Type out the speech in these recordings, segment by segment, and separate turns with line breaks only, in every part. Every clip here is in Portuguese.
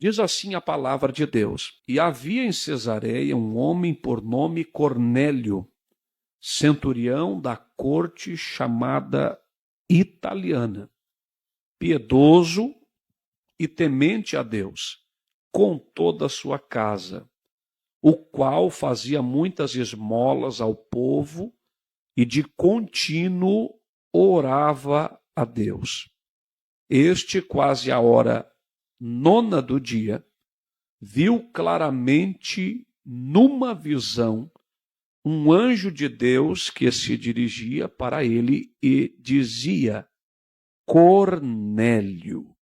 Diz assim a palavra de Deus: E havia em Cesareia um homem por nome Cornélio, centurião da corte chamada italiana, piedoso e temente a Deus, com toda a sua casa, o qual fazia muitas esmolas ao povo e de contínuo orava a Deus. Este, quase a hora 9 do dia, viu claramente numa visão um anjo de Deus que se dirigia para ele e dizia: Cornélio,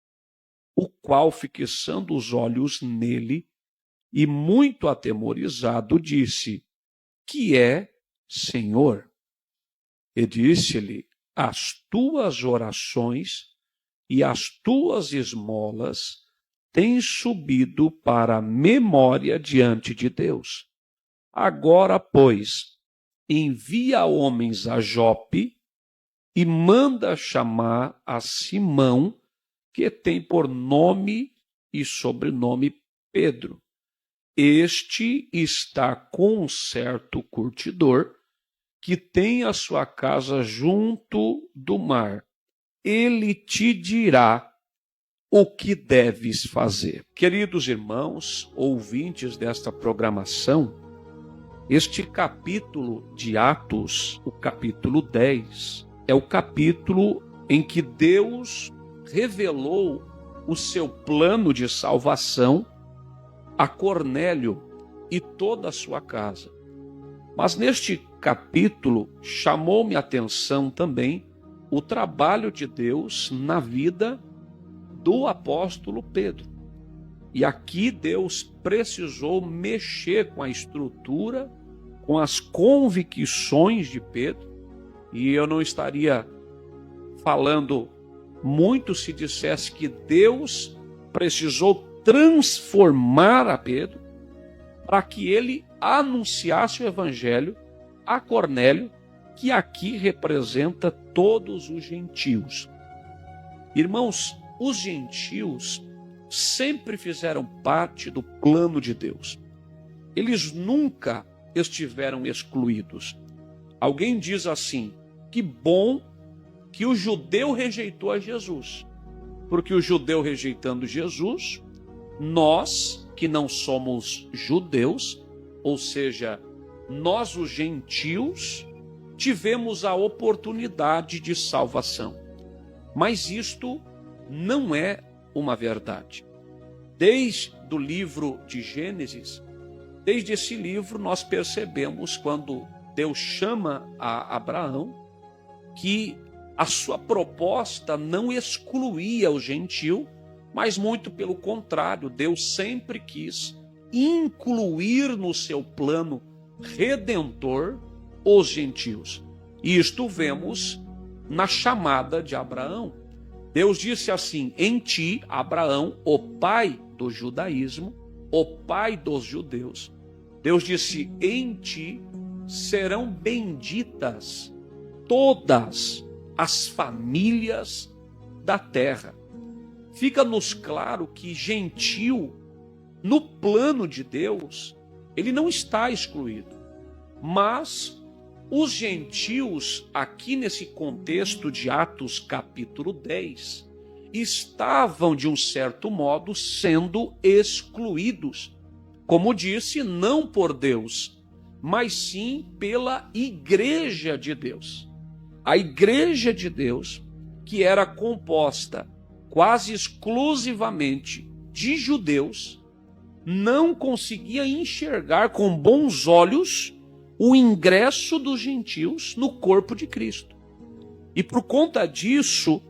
o qual, fixando os olhos nele e muito atemorizado, disse: Que é, Senhor? E disse-lhe: As tuas orações e as tuas esmolas têm subido para a memória diante de Deus. Agora, pois, envia homens a Jope e manda chamar a Simão, que tem por nome e sobrenome Pedro. Este está com um certo curtidor, que tem a sua casa junto do mar. Ele te dirá o que deves fazer. Queridos irmãos, ouvintes desta programação, este capítulo de Atos, o capítulo 10, é o capítulo em que Deus revelou o seu plano de salvação a Cornélio e toda a sua casa. Mas neste capítulo chamou-me a atenção também o trabalho de Deus na vida do apóstolo Pedro. E aqui Deus precisou mexer com a estrutura, com as convicções de Pedro, e eu não estaria falando muito se dissesse que Deus precisou transformar a Pedro para que ele anunciasse o evangelho a Cornélio, que aqui representa todos os gentios. Irmãos, os gentios sempre fizeram parte do plano de Deus. Eles nunca estiveram excluídos. Alguém diz assim: que bom que o judeu rejeitou a Jesus, porque o judeu rejeitando Jesus, nós que não somos judeus, ou seja, nós os gentios, tivemos a oportunidade de salvação. Mas isto não é uma verdade. Desde o livro de Gênesis, desde esse livro nós percebemos, quando Deus chama a Abraão, que a sua proposta não excluía o gentil, mas muito pelo contrário, Deus sempre quis incluir no seu plano redentor os gentios. E isto vemos na chamada de Abraão. Deus disse assim: em ti, Abraão, o pai do judaísmo, o pai dos judeus. Deus disse: em ti serão benditas todas as famílias da terra. Fica-nos claro que gentil, no plano de Deus, ele não está excluído. Mas os gentios, aqui nesse contexto de Atos capítulo 10, estavam, de um certo modo, sendo excluídos. Como disse, não por Deus, mas sim pela igreja de Deus. A igreja de Deus, que era composta quase exclusivamente de judeus, não conseguia enxergar com bons olhos o ingresso dos gentios no corpo de Cristo. E por conta disso,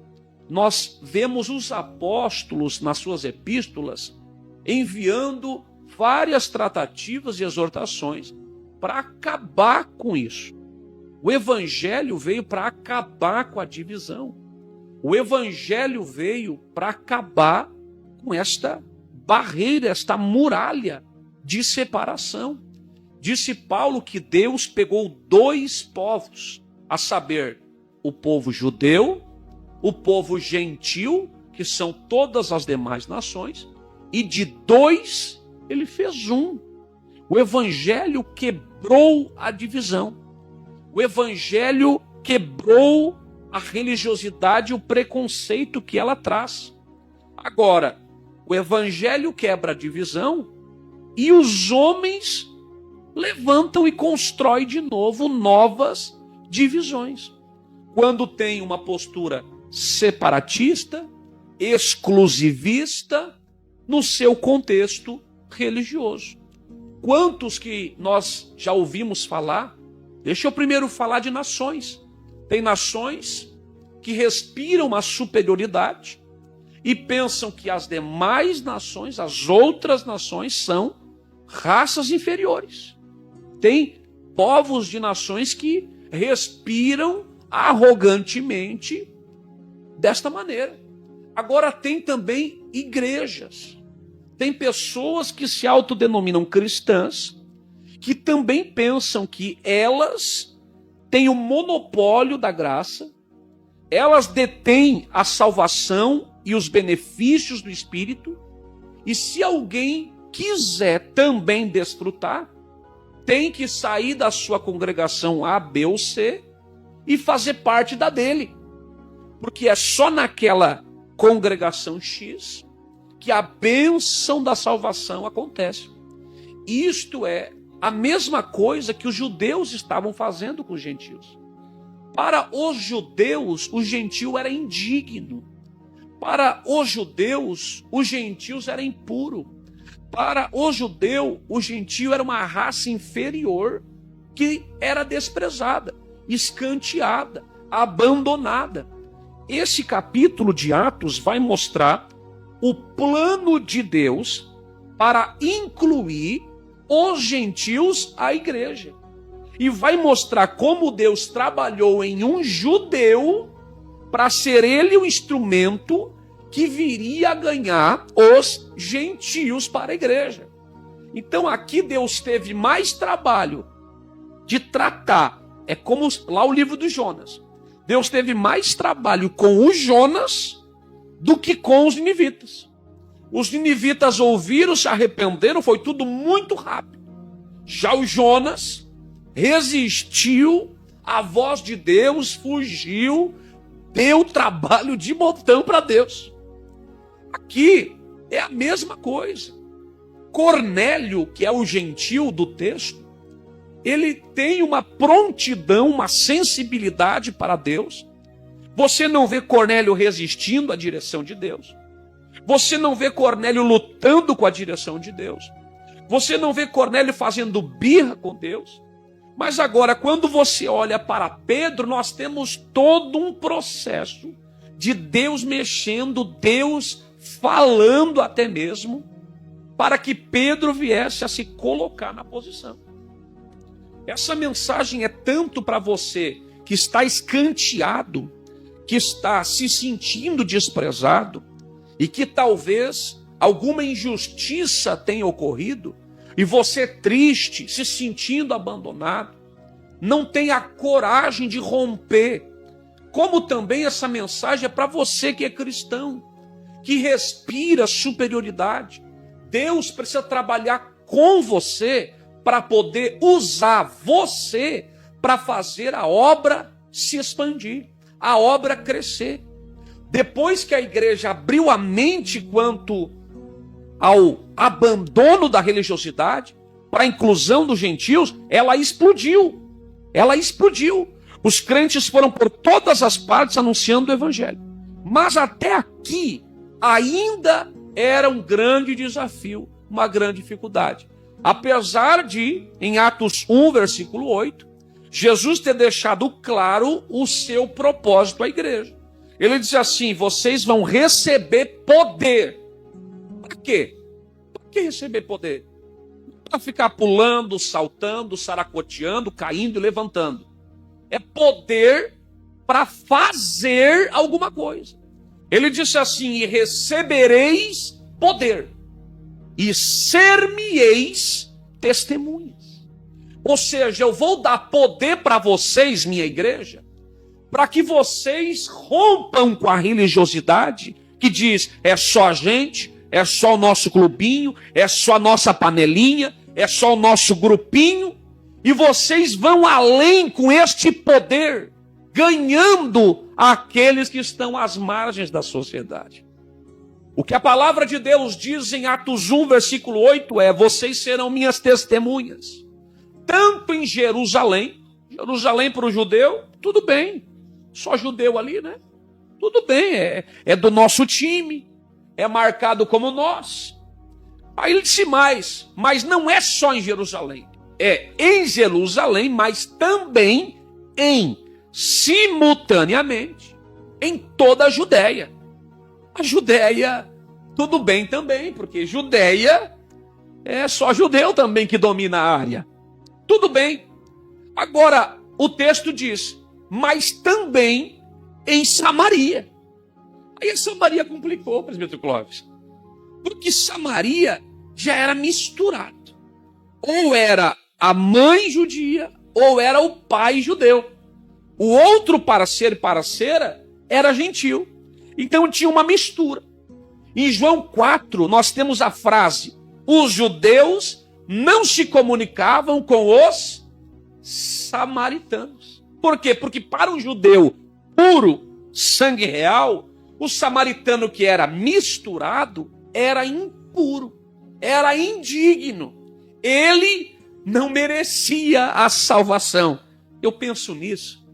nós vemos os apóstolos nas suas epístolas enviando várias tratativas e exortações para acabar com isso. O evangelho veio para acabar com a divisão. O evangelho veio para acabar com esta barreira, esta muralha de separação. Disse Paulo que Deus pegou dois povos, a saber, o povo judeu, o povo gentil, que são todas as demais nações, e de dois ele fez um. O evangelho quebrou a divisão. O evangelho quebrou a religiosidade e o preconceito que ela traz. Agora, o evangelho quebra a divisão e os homens levantam e constroem de novo novas divisões. Quando tem uma postura separatista, exclusivista, no seu contexto religioso. Quantos que nós já ouvimos falar? Deixa eu primeiro falar de nações. Tem nações que respiram uma superioridade e pensam que as demais nações, as outras nações, são raças inferiores. Tem povos de nações que respiram arrogantemente desta maneira. Agora tem também igrejas. Tem pessoas que se autodenominam cristãs, que também pensam que elas têm o monopólio da graça, elas detêm a salvação e os benefícios do Espírito, e se alguém quiser também desfrutar, tem que sair da sua congregação A, B ou C e fazer parte da dele. Porque é só naquela congregação X que a bênção da salvação acontece. Isto é a mesma coisa que os judeus estavam fazendo com os gentios. Para os judeus, o gentio era indigno. Para os judeus, os gentios era impuro. Para o judeu, o gentio era uma raça inferior que era desprezada, escanteada, abandonada. Esse capítulo de Atos vai mostrar o plano de Deus para incluir os gentios à igreja. E vai mostrar como Deus trabalhou em um judeu para ser ele o instrumento que viria a ganhar os gentios para a igreja. Então aqui Deus teve mais trabalho de tratar, é como lá o livro do Jonas. Deus teve mais trabalho com o Jonas do que com os ninivitas. Os ninivitas ouviram, se arrependeram, foi tudo muito rápido. Já o Jonas resistiu à voz de Deus, fugiu, deu trabalho de montão para Deus. Aqui é a mesma coisa. Cornélio, que é o gentil do texto, ele tem uma prontidão, uma sensibilidade para Deus. Você não vê Cornélio resistindo à direção de Deus. Você não vê Cornélio lutando com a direção de Deus. Você não vê Cornélio fazendo birra com Deus. Mas agora, quando você olha para Pedro, nós temos todo um processo de Deus mexendo, Deus falando até mesmo, para que Pedro viesse a se colocar na posição. Essa mensagem é tanto para você que está escanteado, que está se sentindo desprezado e que talvez alguma injustiça tenha ocorrido e você triste, se sentindo abandonado, não tem a coragem de romper. Como também essa mensagem é para você que é cristão, que respira superioridade. Deus precisa trabalhar com você para poder usar você para fazer a obra se expandir, a obra crescer. Depois que a igreja abriu a mente quanto ao abandono da religiosidade, para a inclusão dos gentios, ela explodiu. Ela explodiu. Os crentes foram por todas as partes anunciando o evangelho. Mas até aqui ainda era um grande desafio, uma grande dificuldade. Apesar de, em Atos 1, versículo 8, Jesus ter deixado claro o seu propósito à igreja. Ele diz assim: vocês vão receber poder. Para quê? Para que receber poder? Para ficar pulando, saltando, saracoteando, caindo e levantando. É poder para fazer alguma coisa. Ele disse assim: e recebereis poder, e ser-me-eis testemunhas. Ou seja, eu vou dar poder para vocês, minha igreja, para que vocês rompam com a religiosidade que diz: é só a gente, é só o nosso clubinho, é só a nossa panelinha, é só o nosso grupinho, e vocês vão além com este poder, ganhando aqueles que estão às margens da sociedade. O que a palavra de Deus diz em Atos 1, versículo 8 é: vocês serão minhas testemunhas, tanto em Jerusalém. Jerusalém para o judeu, tudo bem, só judeu ali, né? Tudo bem, é do nosso time, é marcado como nós. Aí ele disse mais, mas não é só em Jerusalém, é em Jerusalém, mas também simultaneamente, em toda a Judéia. A Judéia, tudo bem também, porque Judéia é só judeu também que domina a área. Tudo bem. Agora, o texto diz, mas também em Samaria. Aí a Samaria complicou, presbítero Clóvis, porque Samaria já era misturado. Ou era a mãe judia, ou era o pai judeu. O outro parceira era gentil. Então tinha uma mistura. Em João 4, nós temos a frase: os judeus não se comunicavam com os samaritanos. Por quê? Porque para um judeu puro, sangue real, o samaritano que era misturado era impuro, era indigno. Ele não merecia a salvação. Eu penso nisso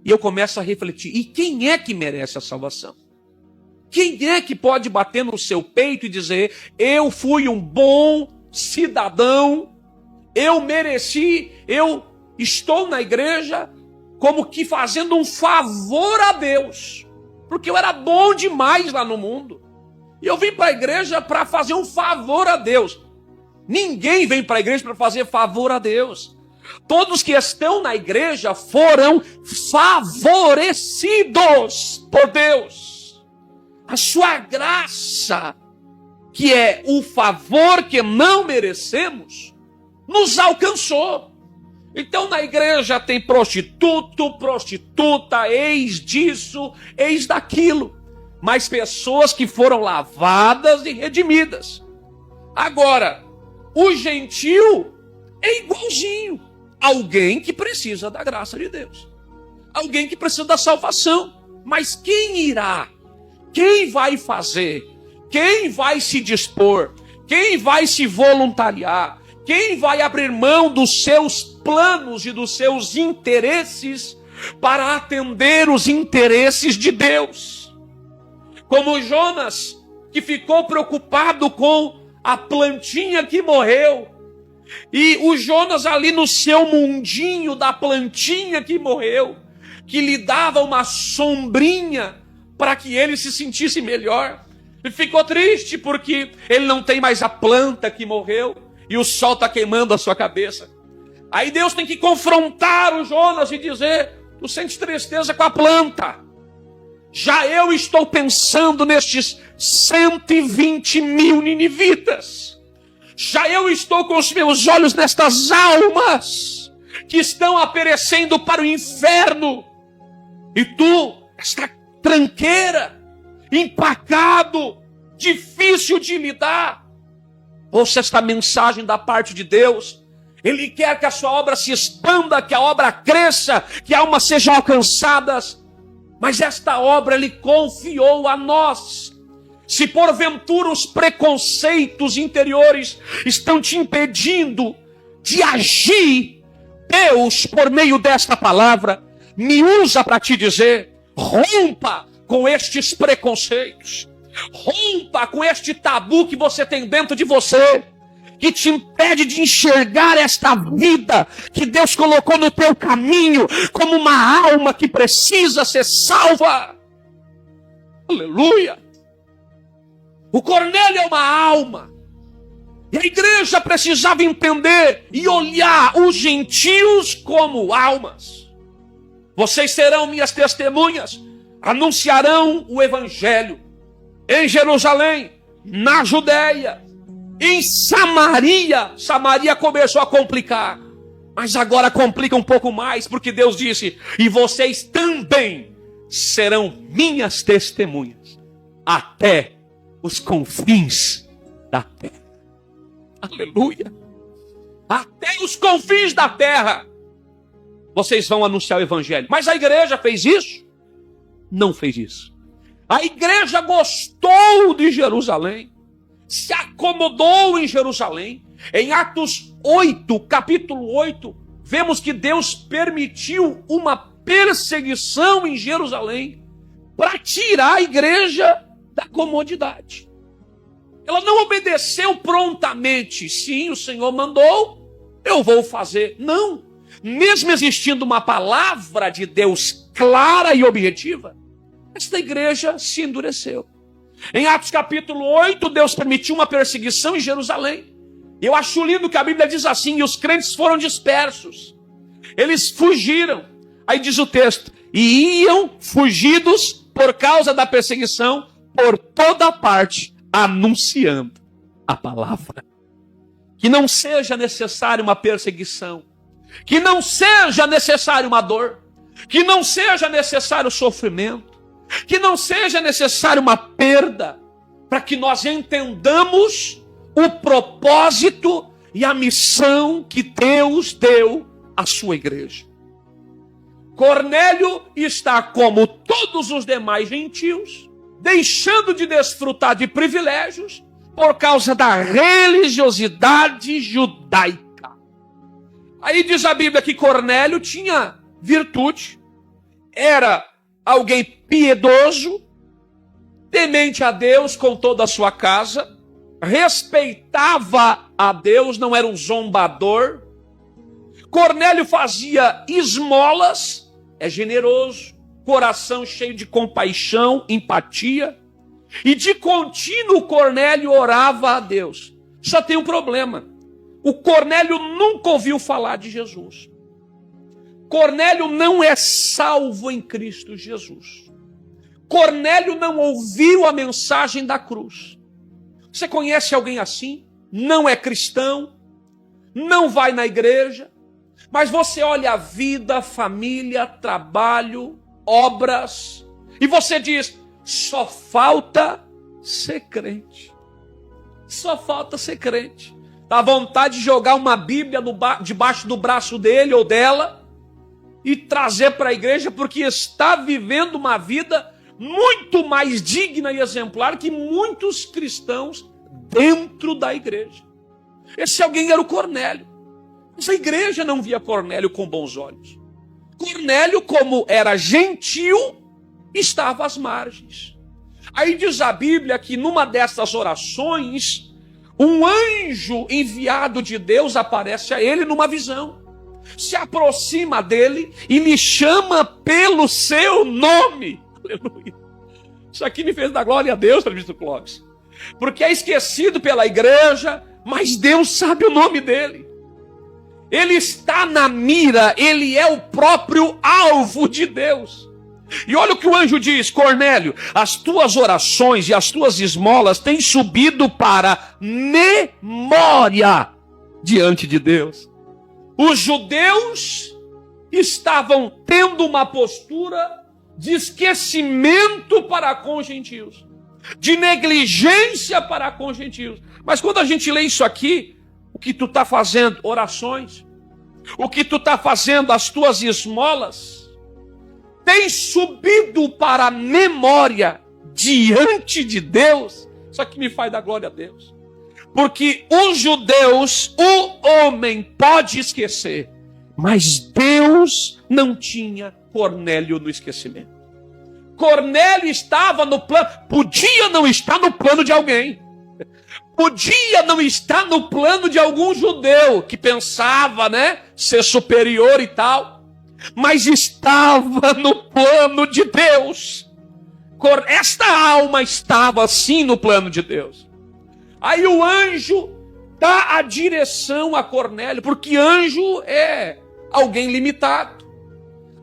e eu começo a refletir. E quem é que merece a salvação? Quem é que pode bater no seu peito e dizer: eu fui um bom cidadão, eu mereci, eu estou na igreja como que fazendo um favor a Deus, porque eu era bom demais lá no mundo, e eu vim para a igreja para fazer um favor a Deus. Ninguém vem para a igreja para fazer favor a Deus. Todos que estão na igreja foram favorecidos por Deus. A sua graça, que é o favor que não merecemos, nos alcançou. Então na igreja tem prostituto, prostituta, ex disso, ex daquilo, mas pessoas que foram lavadas e redimidas. Agora, o gentil é igualzinho. Alguém que precisa da graça de Deus. Alguém que precisa da salvação. Mas quem irá? Quem vai fazer? Quem vai se dispor? Quem vai se voluntariar? Quem vai abrir mão dos seus planos e dos seus interesses para atender os interesses de Deus? Como Jonas, que ficou preocupado com a plantinha que morreu. E o Jonas ali no seu mundinho da plantinha que morreu, que lhe dava uma sombrinha para que ele se sentisse melhor. Ele ficou triste porque ele não tem mais a planta que morreu e o sol está queimando a sua cabeça. Aí Deus tem que confrontar o Jonas e dizer: tu sente tristeza com a planta. Já eu estou pensando nestes 120 mil ninivitas. Já eu estou com os meus olhos nestas almas que estão a perecendo para o inferno. E tu, esta tranqueira, empacado, difícil de lidar. Ouça esta mensagem da parte de Deus. Ele quer que a sua obra se expanda, que a obra cresça, que almas sejam alcançadas. Mas esta obra Ele confiou a nós. Se porventura os preconceitos interiores estão te impedindo de agir, Deus, por meio desta palavra, me usa para te dizer: rompa com estes preconceitos. Rompa com este tabu que você tem dentro de você, que te impede de enxergar esta vida que Deus colocou no teu caminho como uma alma que precisa ser salva. Aleluia! O Cornélio é uma alma. E a igreja precisava entender e olhar os gentios como almas. Vocês serão minhas testemunhas, anunciarão o evangelho em Jerusalém, na Judéia, em Samaria. Samaria começou a complicar, mas agora complica um pouco mais, porque Deus disse: e vocês também serão minhas testemunhas até os confins da terra. Aleluia! Até os confins da terra vocês vão anunciar o evangelho. Mas a igreja fez isso? Não fez isso. A igreja gostou de Jerusalém, se acomodou em Jerusalém. Em Atos 8, capítulo 8, vemos que Deus permitiu uma perseguição em Jerusalém para tirar a igreja da comodidade. Ela não obedeceu prontamente. Sim, o Senhor mandou, eu vou fazer. Não. Mesmo existindo uma palavra de Deus clara e objetiva, esta igreja se endureceu. Em Atos capítulo 8, Deus permitiu uma perseguição em Jerusalém. Eu acho lindo que a Bíblia diz assim: e os crentes foram dispersos. Eles fugiram. Aí diz o texto: e iam fugidos por causa da perseguição por toda parte, anunciando a palavra. Que não seja necessária uma perseguição, que não seja necessária uma dor, que não seja necessário sofrimento, que não seja necessária uma perda, para que nós entendamos o propósito e a missão que Deus deu à sua igreja. Cornélio está como todos os demais gentios, deixando de desfrutar de privilégios por causa da religiosidade judaica. Aí diz a Bíblia que Cornélio tinha virtude, era alguém piedoso, temente a Deus com toda a sua casa, respeitava a Deus, não era um zombador. Cornélio fazia esmolas, é generoso, coração cheio de compaixão, empatia, e de contínuo Cornélio orava a Deus. Só tem um problema: o Cornélio nunca ouviu falar de Jesus. Cornélio não é salvo em Cristo Jesus. Cornélio não ouviu a mensagem da cruz. Você conhece alguém assim? Não é cristão, não vai na igreja, mas você olha a vida, família, trabalho, obras, e você diz: só falta ser crente. Só falta ser crente. Dá vontade de jogar uma Bíblia debaixo do braço dele ou dela e trazer para a igreja, porque está vivendo uma vida muito mais digna e exemplar que muitos cristãos dentro da igreja. Esse alguém era o Cornélio. Mas a igreja não via Cornélio com bons olhos. Cornélio, como era gentil, estava às margens. Aí diz a Bíblia que numa dessas orações, um anjo enviado de Deus aparece a ele numa visão, se aproxima dele e lhe chama pelo seu nome. Aleluia. Isso aqui me fez dar glória a Deus, presbítero Clóvis, porque é esquecido pela igreja, mas Deus sabe o nome dele. Ele está na mira, ele é o próprio alvo de Deus. E olha o que o anjo diz: Cornélio, as tuas orações e as tuas esmolas têm subido para memória diante de Deus. Os judeus estavam tendo uma postura de esquecimento para com os gentios, de negligência para com os gentios. Mas quando a gente lê isso aqui, o que tu está fazendo? Orações. O que tu está fazendo? As tuas esmolas tem subido para a memória diante de Deus. Isso aqui me faz dar glória a Deus. Porque os judeus, o homem pode esquecer, mas Deus não tinha Cornélio no esquecimento. Cornélio estava no plano, podia não estar no plano de alguém, podia não estar no plano de algum judeu que pensava, ser superior e tal, mas estava no plano de Deus. Esta alma estava assim no plano de Deus. Aí o anjo dá a direção a Cornélio, porque anjo é alguém limitado.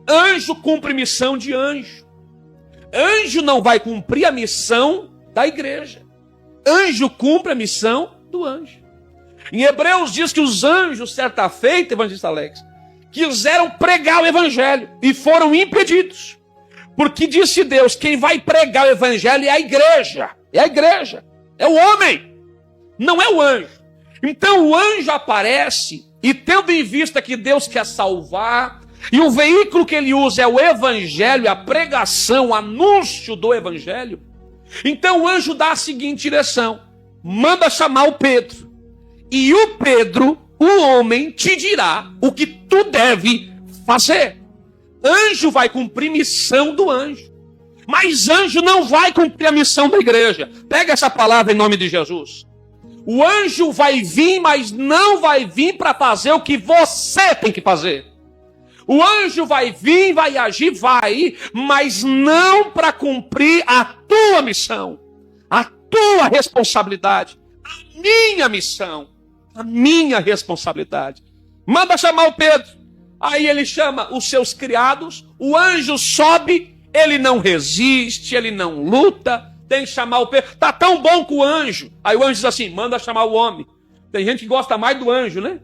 Anjo cumpre missão de anjo. Anjo não vai cumprir a missão da igreja. Anjo cumpre a missão do anjo. Em Hebreus diz que os anjos, certa feita, evangelista Alex, quiseram pregar o evangelho e foram impedidos. Porque disse Deus, quem vai pregar o evangelho é a igreja. É a igreja. É o homem, não é o anjo. Então o anjo aparece e, tendo em vista que Deus quer salvar, e o veículo que ele usa é o evangelho, a pregação, o anúncio do evangelho, então o anjo dá a seguinte direção: manda chamar o Pedro, e o Pedro, o homem, te dirá o que tu deve fazer. Anjo vai cumprir missão do anjo, mas anjo não vai cumprir a missão da igreja. Pega essa palavra em nome de Jesus. O anjo vai vir, mas não vai vir para fazer o que você tem que fazer. O anjo vai vir, vai agir, vai, mas não para cumprir a tua missão, a tua responsabilidade, a minha missão, a minha responsabilidade. Manda chamar o Pedro. Aí ele chama os seus criados, o anjo sobe, ele não resiste, ele não luta, tem que chamar o Pedro. Tá tão bom com o anjo. Aí o anjo diz assim: manda chamar o homem. Tem gente que gosta mais do anjo, né?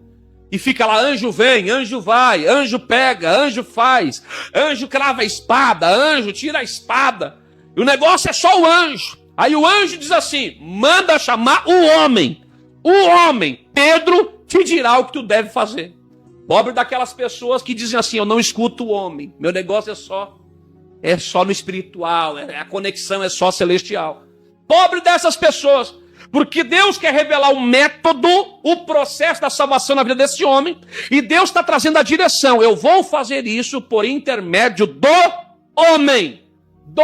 E fica lá: anjo vem, anjo vai, anjo pega, anjo faz, anjo crava a espada, anjo tira a espada. E o negócio é só o anjo. Aí o anjo diz assim: manda chamar o homem. O homem, Pedro, te dirá o que tu deve fazer. Pobre daquelas pessoas que dizem assim: eu não escuto o homem, meu negócio é só no espiritual, a conexão é só celestial. Pobre dessas pessoas, porque Deus quer revelar o método, o processo da salvação na vida desse homem, e Deus está trazendo a direção: eu vou fazer isso por intermédio do homem, do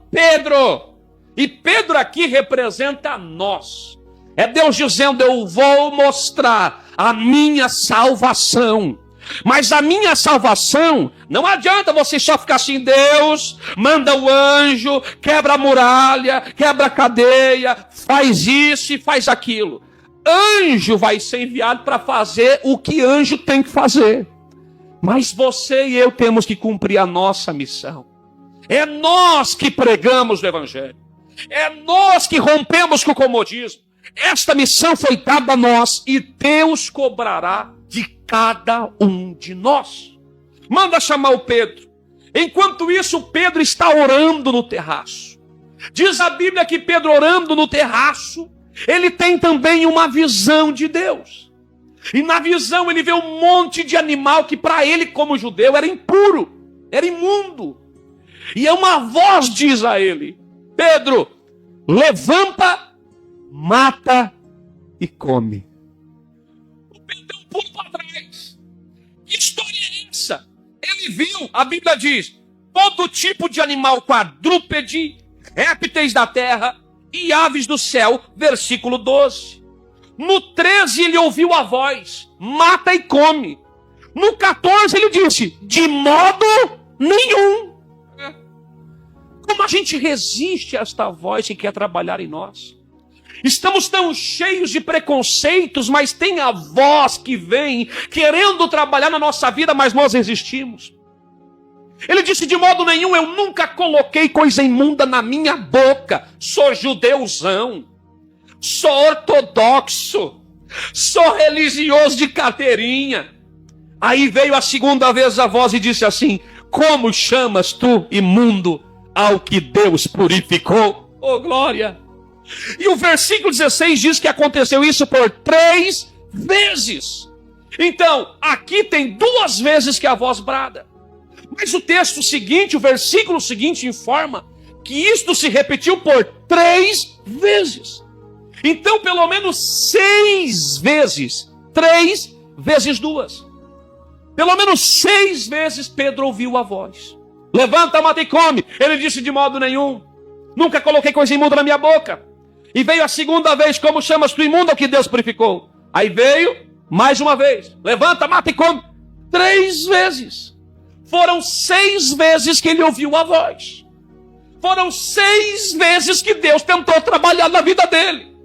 Pedro. E Pedro aqui representa nós. É Deus dizendo: eu vou mostrar a minha salvação. Mas a minha salvação, não adianta você só ficar assim: Deus, manda o anjo, quebra a muralha, quebra a cadeia, faz isso e faz aquilo. Anjo vai ser enviado para fazer o que anjo tem que fazer. Mas você e eu temos que cumprir a nossa missão. É nós que pregamos o evangelho. É nós que rompemos com o comodismo. Esta missão foi dada a nós e Deus cobrará de cada um de nós. Manda chamar o Pedro. Enquanto isso, Pedro está orando no terraço. Diz a Bíblia que Pedro, orando no terraço, ele tem também uma visão de Deus. E na visão ele vê um monte de animal que para ele, como judeu, era impuro, era imundo. E uma voz diz a ele: Pedro, levanta, mata e come. O Pedro deu um pulo para trás. Que história é essa? Ele viu, a Bíblia diz, todo tipo de animal, quadrúpede, répteis da terra e aves do céu, versículo 12. No 13 ele ouviu a voz: mata e come. No 14 ele disse: de modo nenhum. Como a gente resiste a esta voz que quer trabalhar em nós? Estamos tão cheios de preconceitos, mas tem a voz que vem querendo trabalhar na nossa vida, mas nós resistimos. Ele disse: de modo nenhum, eu nunca coloquei coisa imunda na minha boca. Sou judeuzão, sou ortodoxo, sou religioso de carteirinha. Aí veio a segunda vez a voz e disse assim: como chamas tu, imundo, ao que Deus purificou? Oh, glória! E o versículo 16 diz que aconteceu isso por 3 vezes. Então, aqui tem 2 vezes que a voz brada. Mas o texto seguinte, o versículo seguinte, informa que isto se repetiu por 3 vezes. Então, pelo menos 6 vezes. 3 vezes 2. Pelo menos 6 vezes Pedro ouviu a voz: levanta, mata e come. Ele disse: de modo nenhum, nunca coloquei coisa imunda na minha boca. E veio a segunda vez: como chamas tu, imundo, ao que Deus purificou? Aí veio mais uma vez: levanta, mata e come. 3 vezes. Foram 6 vezes que ele ouviu a voz. Foram 6 vezes que Deus tentou trabalhar na vida dele.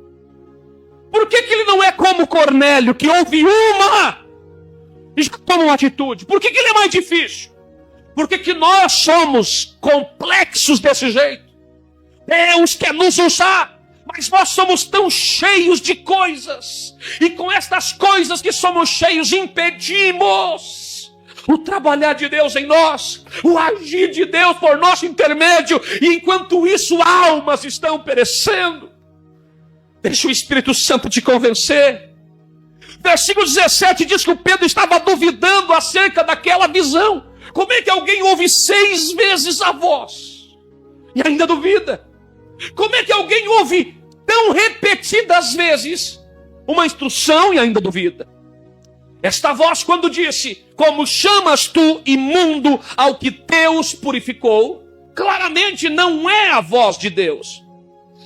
Por que ele não é como Cornélio, que ouve uma e já toma uma atitude? Por que ele é mais difícil? Por que nós somos complexos desse jeito? Deus quer nos usar, mas nós somos tão cheios de coisas, e com estas coisas que somos cheios, impedimos o trabalhar de Deus em nós, o agir de Deus por nosso intermédio, e enquanto isso, almas estão perecendo. Deixa o Espírito Santo te convencer. Versículo 17 diz que o Pedro estava duvidando acerca daquela visão. Como é que alguém ouve 6 vezes a voz e ainda duvida? Como é que alguém ouve tão repetidas vezes uma instrução e ainda duvida? Esta voz, quando disse: como chamas tu, imundo, ao que Deus purificou, claramente não é a voz de Deus.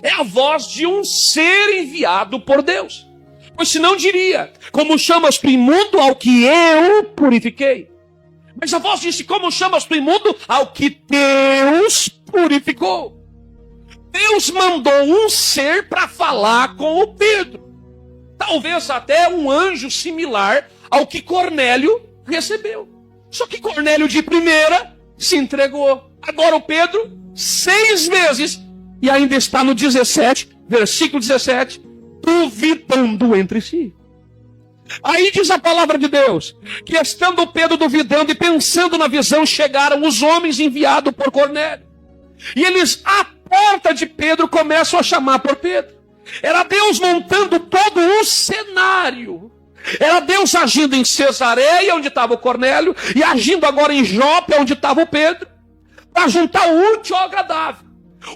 É a voz de um ser enviado por Deus. Pois senão diria: como chamas tu, imundo, ao que eu purifiquei. Mas a voz disse: como chamas tu, imundo, ao que Deus purificou. Deus mandou um ser para falar com o Pedro. Talvez até um anjo similar ao que Cornélio recebeu. Só que Cornélio de primeira se entregou. Agora o Pedro, 6 vezes, e ainda está no 17, versículo 17, duvidando entre si. Aí diz a palavra de Deus, que estando Pedro duvidando e pensando na visão, chegaram os homens enviados por Cornélio. E eles, à porta de Pedro, começam a chamar por Pedro. Era Deus montando todo um cenário. Era Deus agindo em Cesareia, onde estava o Cornélio, e agindo agora em Jope, onde estava o Pedro, para juntar o útil ao agradável.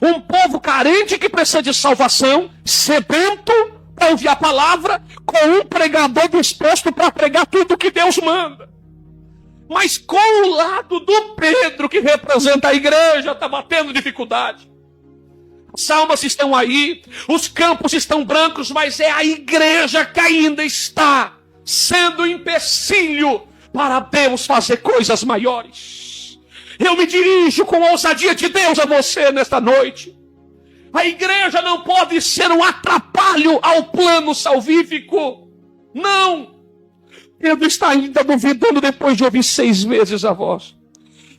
Um povo carente que precisa de salvação, sedento para ouvir a palavra, com um pregador disposto para pregar tudo que Deus manda. Mas com o lado do Pedro, que representa a igreja, está batendo dificuldade. As almas estão aí, os campos estão brancos, mas é a igreja que ainda está sendo empecilho para Deus fazer coisas maiores. Eu me dirijo com a ousadia de Deus a você nesta noite. A igreja não pode ser um atrapalho ao plano salvífico. Não. Pedro está ainda duvidando depois de ouvir 6 vezes a voz.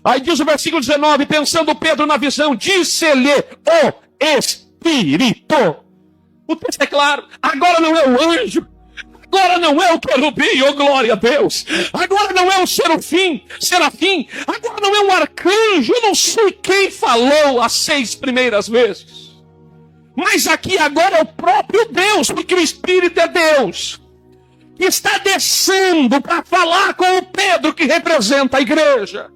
Aí diz o versículo 19, pensando Pedro na visão, disse-lhe o Espírito. O texto é claro, agora não é o anjo, agora não é o querubim, oh glória a Deus, agora não é o serafim, agora não é um arcanjo, eu não sei quem falou as 6 primeiras vezes, mas aqui agora é o próprio Deus, porque o Espírito é Deus, que está descendo para falar com o Pedro que representa a igreja.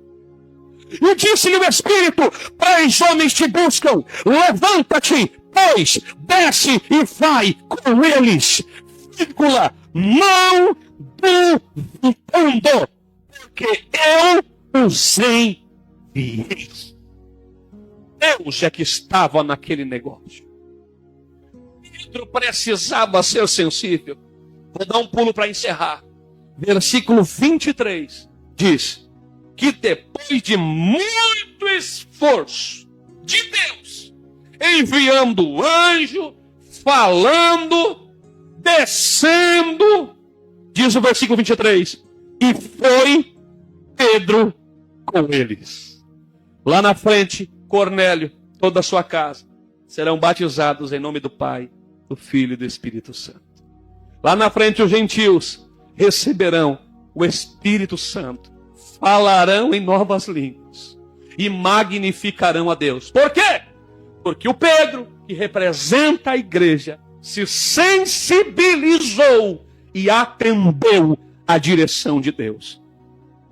E disse-lhe o Espírito: 3 homens te buscam, levanta-te, pois, desce e vai com eles, não duvidando, porque eu os enviei. Deus é que estava naquele negócio. Pedro precisava ser sensível. Vou dar um pulo para encerrar. Versículo 23 diz que depois de muito esforço de Deus, enviando o anjo, falando, descendo, diz o versículo 23, e foi Pedro com eles. Lá na frente, Cornélio, toda a sua casa, serão batizados em nome do Pai, do Filho e do Espírito Santo. Lá na frente, os gentios receberão o Espírito Santo, falarão em novas línguas e magnificarão a Deus. Por quê? Porque o Pedro, que representa a igreja, se sensibilizou e atendeu à direção de Deus.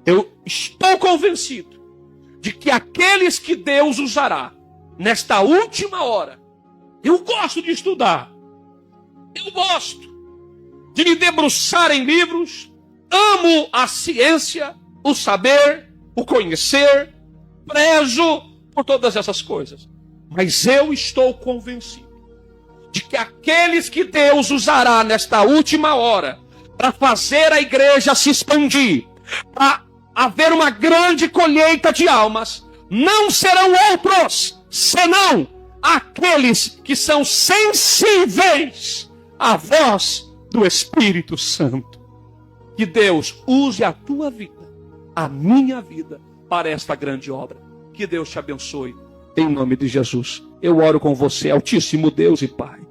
Eu estou convencido de que aqueles que Deus usará nesta última hora, eu gosto de estudar, eu gosto de me debruçar em livros, amo a ciência, o saber, o conhecer, prezo por todas essas coisas. Mas eu estou convencido de que aqueles que Deus usará nesta última hora para fazer a igreja se expandir, para haver uma grande colheita de almas, não serão outros, senão aqueles que são sensíveis à voz do Espírito Santo. Que Deus use a tua vida, a minha vida, para esta grande obra. Que Deus te abençoe, em nome de Jesus. Eu oro com você, Altíssimo Deus e Pai.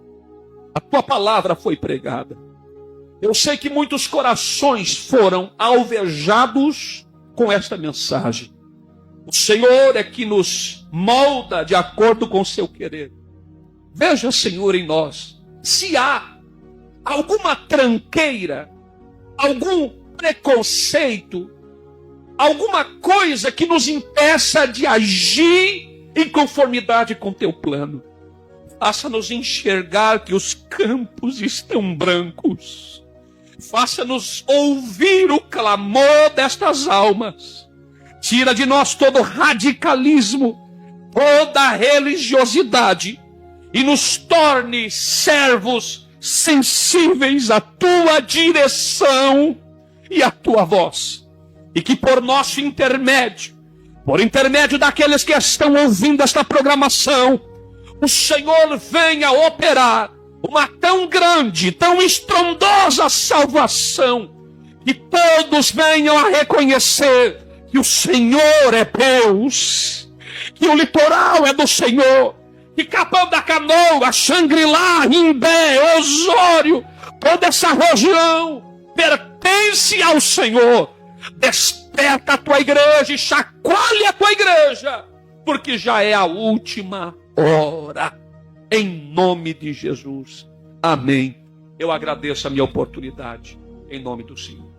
A tua palavra foi pregada. Eu sei que muitos corações foram alvejados com esta mensagem. O Senhor é que nos molda de acordo com o seu querer. Veja, Senhor, em nós Se há alguma tranqueira, algum preconceito, alguma coisa que nos impeça de agir em conformidade com teu plano, faça-nos enxergar que os campos estão brancos. Faça-nos ouvir o clamor destas almas. Tira de nós todo radicalismo, toda religiosidade, e nos torne servos sensíveis à tua direção e à tua voz. E que por nosso intermédio, por intermédio daqueles que estão ouvindo esta programação, o Senhor venha operar uma tão grande, tão estrondosa salvação, que todos venham a reconhecer que o Senhor é Deus, que o litoral é do Senhor, que Capão da Canoa, Xangri-Lá, Imbé, Osório, toda essa região pertence ao Senhor. Desperta a tua igreja e chacoalhe a tua igreja, porque já é a última hora. Em nome de Jesus. Amém. Eu agradeço a minha oportunidade. Em nome do Senhor.